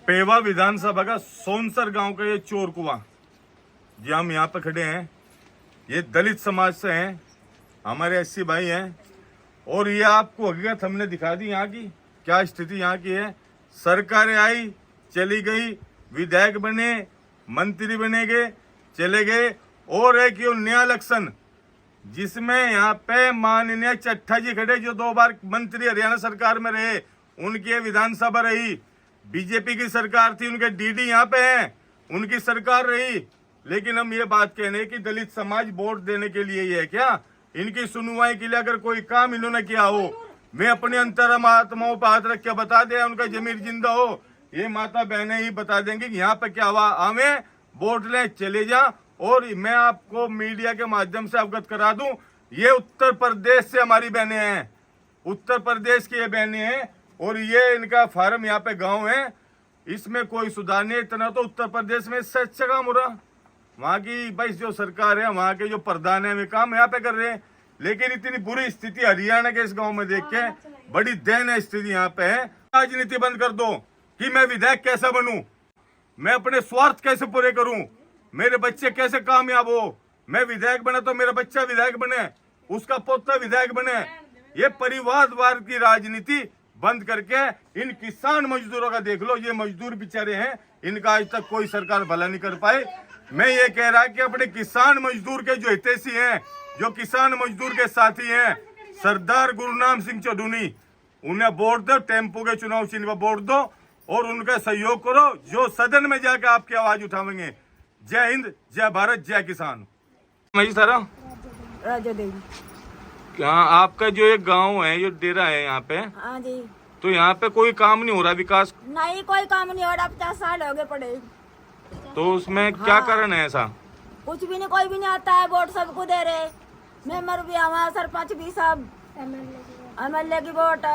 पेवा विधानसभा का सोनसर गांव का ये चोर कुआं, जो हम यहाँ पे खड़े हैं, ये दलित समाज से हैं, हमारे एससी भाई हैं। और ये आपको हकीकत हमने दिखा दी यहाँ की क्या स्थिति यहाँ की है। सरकारें आई चली गई, विधायक बने, मंत्री बने गए, चले गए। और एक ये नया इलेक्शन जिसमें यहाँ पे माननीय चट्टा जी खड़े, जो 2 बार मंत्री हरियाणा सरकार में रहे, उनकी विधानसभा रही, बीजेपी की सरकार थी, उनके डीडी यहाँ पे हैं, उनकी सरकार रही। लेकिन हम ये बात कह रहे हैं कि दलित समाज वोट देने के लिए ये है क्या? इनकी सुनवाई के लिए अगर कोई काम इन्होंने किया हो, मैं अपने अंतरम आत्माओं पर हाथ रख के बता दे, उनका जमीर जिंदा हो, ये माता बहनें ही बता देंगे कि यहाँ पे क्या हुआ। हमें वोट ले चले जा। और मैं आपको मीडिया के माध्यम से अवगत करा दूं, ये उत्तर प्रदेश से हमारी बहनें हैं, उत्तर प्रदेश की ये बहनें हैं। और ये इनका फार्म यहाँ पे गांव है, इसमें कोई सुधार नहीं। इतना तो उत्तर प्रदेश में इससे अच्छा काम हो रहा, वहाँ की भाई जो सरकार है, वहाँ के जो प्रधान है, वे काम यहाँ पे कर रहे हैं। लेकिन इतनी बुरी स्थिति हरियाणा के इस गांव में देख के बड़ी दयनीय स्थिति यहाँ पे है। राजनीति बंद कर दो कि मैं विधायक कैसे बनूं, मैं अपने स्वार्थ कैसे पूरे करूं, मेरे बच्चे कैसे कामयाब हो। मैं विधायक बना तो मेरा बच्चा विधायक बने, उसका पोता विधायक बने। ये परिवारवाद की राजनीति बंद करके इन किसान मजदूरों का देख लो। ये मजदूर बेचारे हैं, इनका आज तक कोई सरकार भला नहीं कर पाई। मैं ये कह रहा कि अपने किसान मजदूर के जो हितैषी हैं, जो किसान मजदूर के साथी हैं, सरदार गुरुनाम सिंह चौधरी, उन्हें वोट दो, टेम्पो के चुनाव चिन्ह पर वोट दो और उनका सहयोग करो, जो सदन में जाकर आपकी आवाज उठावेंगे। जय हिंद, जय भारत, जय किसान। सारा राजा देवी। क्या आपका जो एक गांव है, जो डेरा है यहाँ पे? हाँ जी। तो यहाँ पे कोई काम नहीं हो रहा, विकास नहीं, कोई काम नहीं हो रहा, 50 साल हो गए पड़े। तो उसमें क्या कारण है ऐसा? कुछ भी नहीं, कोई भी नहीं आता है, वोट सबको दे रहे, मेंबर भी हमारा, सरपंच भी, सब एमएलए की वोट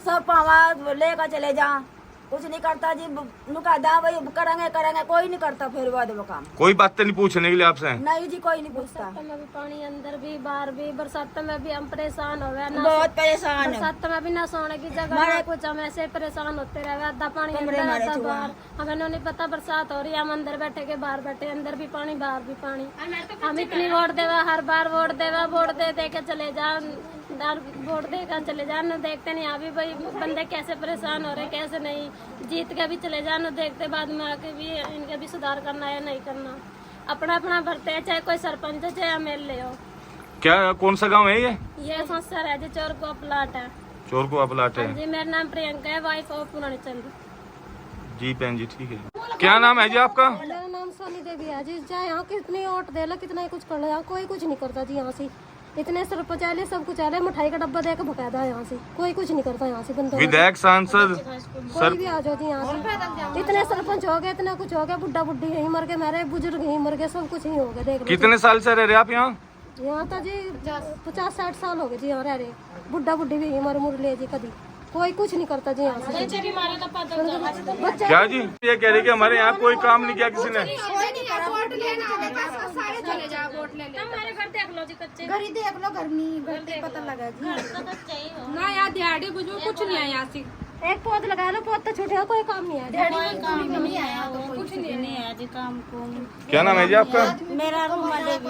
सब हमारा लेकर चले जा, कुछ नहीं करता जी। नुका वही करेंगे करेंगे, कोई नहीं करता। फिर बाद वो काम कोई बात नहीं पूछने के लिए आपसे? नहीं जी, कोई नहीं पूछता। में भी पानी अंदर भी बाहर भी, बरसात में भी हम परेशान हो गए, बहुत परेशान है। बरसात में भी ना सोने की जगह, कुछ हम ऐसे परेशान होते रहे, आधा पानी अंदर आधा बाहर। हमें नहीं पता बरसात हो रही है, हम अंदर बैठे के बाहर बैठे, अंदर भी पानी बाहर भी पानी। हम इतनी वोट देवा, हर बार वोट देवा, वोट दे के चले जा, वोट देकर चले जाना, देखते नहीं अभी भाई बंदे कैसे परेशान हो रहे, कैसे नहीं। जीत के भी चले जाना, देखते बाद में आके भी इनके भी सुधार करना है नहीं करना, अपना अपना भरते हैं, चाहे कोई सरपंच हो चाहे एमएलए हो। क्या कौन सा गांव है ये संस्था है जी, चोर को प्लाट है। चोर को प्लाट है जी। मेरा नाम प्रियंका है, वाइफ ऑफ पुरानी चंद जी। बहन जी ठीक है। क्या नाम है जी आपका? मेरा नाम सोनी देवी है जी। चाहे यहाँ कितनी वोट दे लो, कितना ही कुछ कर लो, यहाँ कोई कुछ नहीं करता जी। यहाँ से इतने सरपंच आले, सब कुछ आले, मिठाई का डब्बा देकर भगा था यहाँ से, कोई कुछ नहीं करता यहाँ से। बंदे विधायक सांसद कोई भी आ जाओ जी यहाँ से। इतने सरपंच हो गए, इतना कुछ हो गया, बुढ़ा बुढ़ी यहीं मर गए, मेरे बुजुर्ग यहीं मर गए, सब कुछ ही हो गया। देख लो कितने साल से रह रहे आप यहाँ? यहाँ तो जी 50-60 साल हो गए जी यहाँ रह रहे। बुढ़ा बुढ़ी भी यहीं मर मुर ले जी, कभी कोई कुछ नहीं करता जी यहाँ से। बच्चे क्या जी ये कह रहे कि हमारे यहाँ कोई काम नहीं किया किसी ने? हमारे घर देख लो जी, कच्चे घर ही देख लो, घर नहीं, घर पे पता लगा जी। ना यार, दिहाड़ी बुजुर्ग कुछ नहीं आया यहाँ से। एक पौध लगा लो, पौध तो छूटे हो, कोई काम नहीं आया, नहीं आया, कुछ नहीं आया जी काम को। क्या नाम है जी आपका? मेरा रूमा देवी।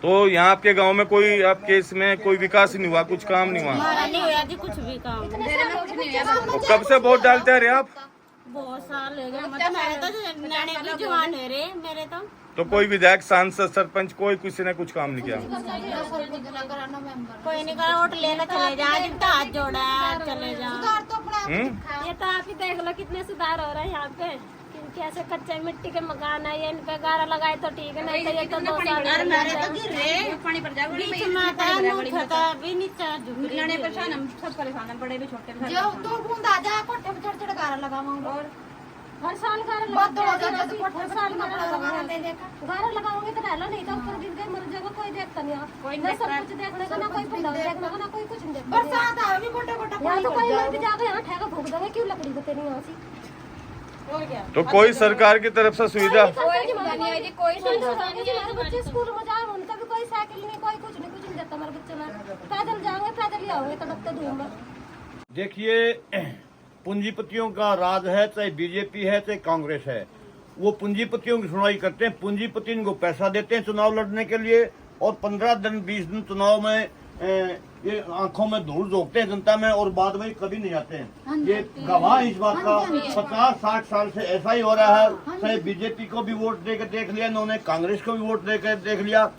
तो यहाँ आपके गांव में कोई आपके इसमें कोई विकास नहीं हुआ, कुछ काम नहीं हुआ? नहीं हुआ जी, कुछ भी काम। तो कब से वोट डालते हैं रे आप? बहुत साल हो गए, मतलब मेरे तो नाने भी जवान है रे मेरे तो कोई विधायक सांसद सरपंच कोई किसी ने कुछ काम नहीं किया? कोई नहीं करा, वोट लेना चले जा, जितना हाथ जोड़ा है चले जा। ये तो आप ही देख लो कितने सुधार हो रहे हैं यहाँ पे। कैसे कच्चे मिट्टी के मकान है, ये इन पे गारा लगाए तो ठीक है, नहीं तो ये तो 2 साल पानी पर जाओ, बीच में आता है, खाता भी नीचे झुकने परेशान, हम सब परेशान हैं, बड़े भी छोटे भी। जो 2 बूंद आ जा, कोठे पे चढ़ गारा लगाऊंगा। और हर साल गारा लगाओगे तो रहना, नहीं तो ऊपर गिर गए मर जाएगा, कोई देखता नहीं। आप कोई ना सब कुछ देखने का, ना कोई पंडाल देखने का, ना कोई कुछ नहीं देखता। बरसात आ भी कोठे कोठे यहाँ तो कोई मर भी जाएगा, यहाँ ठेका फूक देंगे, क्यों लकड़ी को तेरी यहाँ से। तो कोई सरकार की तरफ से सुविधा? कोई बच्चे स्कूल में जाए, उनका भी कोई साइकिल नहीं, कोई कुछ नहीं देता। हमारे बच्चे में पैदल जाओगे, पैदल ही आओगे, तड़पते धूप में। देखिए पूंजीपतियों का राज है, चाहे बीजेपी है चाहे कांग्रेस है, वो पूंजीपतियों की सुनवाई करते हैं। पूंजीपति इनको पैसा देते हैं चुनाव लड़ने के लिए, और 15 दिन 20 दिन चुनाव में ये आंखों में धूल झोंकते हैं जनता में, और बाद में कभी नहीं आते हैं। ये गवाह इस बात का 50-60 साल से ऐसा ही हो रहा है। चाहे बीजेपी को भी वोट देकर देख लिया इन्होंने, कांग्रेस को भी वोट देकर देख लिया,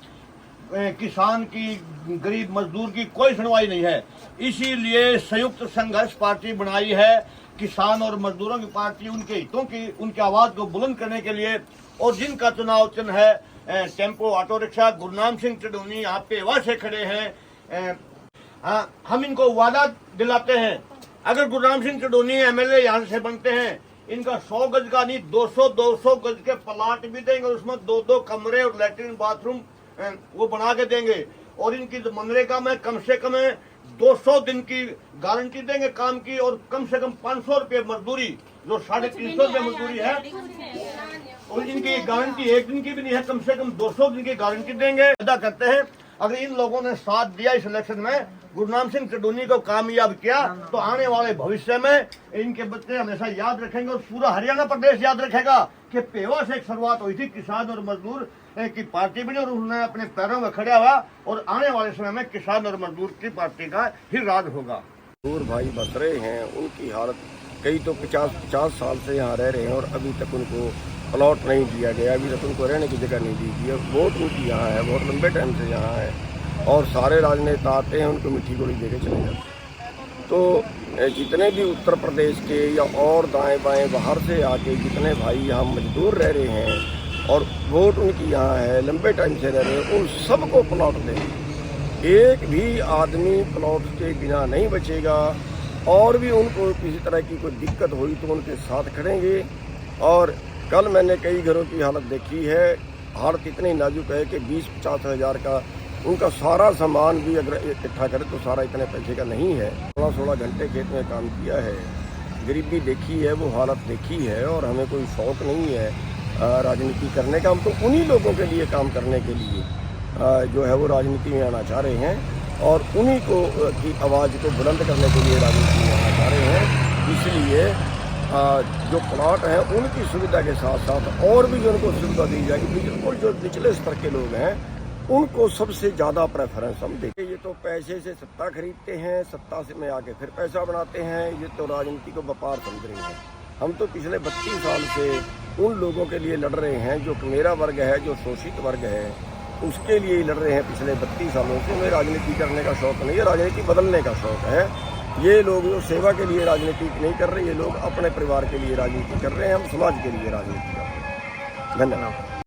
किसान की, गरीब मजदूर की कोई सुनवाई नहीं है। इसीलिए संयुक्त संघर्ष पार्टी बनाई है, किसान और मजदूरों की पार्टी, उनके हितों की, उनकी आवाज को बुलंद करने के लिए। और जिनका चुनाव चिन्ह है tempo auto rickshaw, Gurnam Singh Chaduni यहाँ पे एवा से खड़े हैं। हम इनको वादा दिलाते हैं, अगर गुरनाम सिंह चडोनी एमएलए यहाँ से बनते हैं, इनका 100 गज का नहीं 200 गज के प्लाट भी देंगे, उसमें 2 कमरे और लैट्रिन बाथरूम वो बना के देंगे। और इनकी मनरेगा में कम से कम 200 दिन की गारंटी देंगे काम की, और कम से कम 500 रुपये मजदूरी, जो 350 रुपये मजदूरी है, और इनकी गारंटी 1 दिन की भी नहीं है, कम से कम 200 दिन की गारंटी देंगे। अदा करते हैं अगर इन लोगों ने साथ दिया इस इलेक्शन में, गुरनाम सिंह चडोनी को कामयाब किया, तो आने वाले भविष्य में इनके बच्चे हमेशा याद रखेंगे, और पूरा हरियाणा प्रदेश याद रखेगा कि पेवा से एक शुरुआत हुई थी किसान और मजदूर की पार्टी बनी, और उन्होंने अपने पैरों में खड़ा हुआ, और आने वाले समय में किसान और मजदूर की पार्टी का ही राज होगा। मजदूर भाई बस रहे हैं, उनकी हालत, कई तो 50 साल से यहाँ रह रहे हैं और अभी तक उनको प्लॉट नहीं दिया गया, अभी तक उनको रहने की जगह नहीं दी गई है। वोट उनकी यहाँ है, बहुत लंबे टाइम से यहाँ है, और सारे राजनेता आते हैं उनको मिट्टी गोली देके चले जाते हैं। तो जितने भी उत्तर प्रदेश के या और दाएं बाएं बाहर से आके जितने भाई यहाँ मजदूर रह रहे हैं और वोट उनकी यहाँ है, लंबे टाइम से रह रहे हैं, उन सबको प्लॉट दें। एक भी आदमी प्लॉट के बिना नहीं बचेगा, और भी उनको किसी तरह की कोई दिक्कत हुई तो उनके साथ खड़ेंगे। और कल मैंने कई घरों की हालत देखी है, हालत इतनी नाजुक है कि 20-50 हज़ार का उनका सारा सामान भी अगर इकट्ठा करें तो सारा इतने पैसे का नहीं है। 16 घंटे खेत में काम किया है, गरीबी देखी है, वो हालत देखी है, और हमें कोई शौक़ नहीं है राजनीति करने का। हम तो उन्हीं लोगों के लिए काम करने के लिए जो है वो राजनीति में आना चाह रहे हैं, और उन्हीं को की आवाज़ को बुलंद करने के लिए राजनीति में आना चाह रहे हैं। इसलिए जो प्लॉट हैं उनकी सुविधा के साथ साथ और भी जो उनको सुविधा दी जाएगी, बिल्कुल जो निचले स्तर के लोग हैं उनको सबसे ज़्यादा प्रेफरेंस हम देंगे। ये तो पैसे से सत्ता खरीदते हैं, सत्ता से में आके फिर पैसा बनाते हैं, ये तो राजनीति को व्यापार समझ रहे हैं। हम तो पिछले 32 साल से उन लोगों के लिए लड़ रहे हैं जो मेरा वर्ग है, जो शोषित वर्ग है, उसके लिए ही लड़ रहे हैं पिछले 32 सालों से। हमें राजनीति करने का शौक़ नहीं है, राजनीति बदलने का शौक़ है। ये लोग जो सेवा के लिए राजनीति नहीं कर रहे, ये लोग अपने परिवार के लिए राजनीति कर रहे हैं, हम समाज के लिए राजनीति कर रहे हैं। धन्यवाद।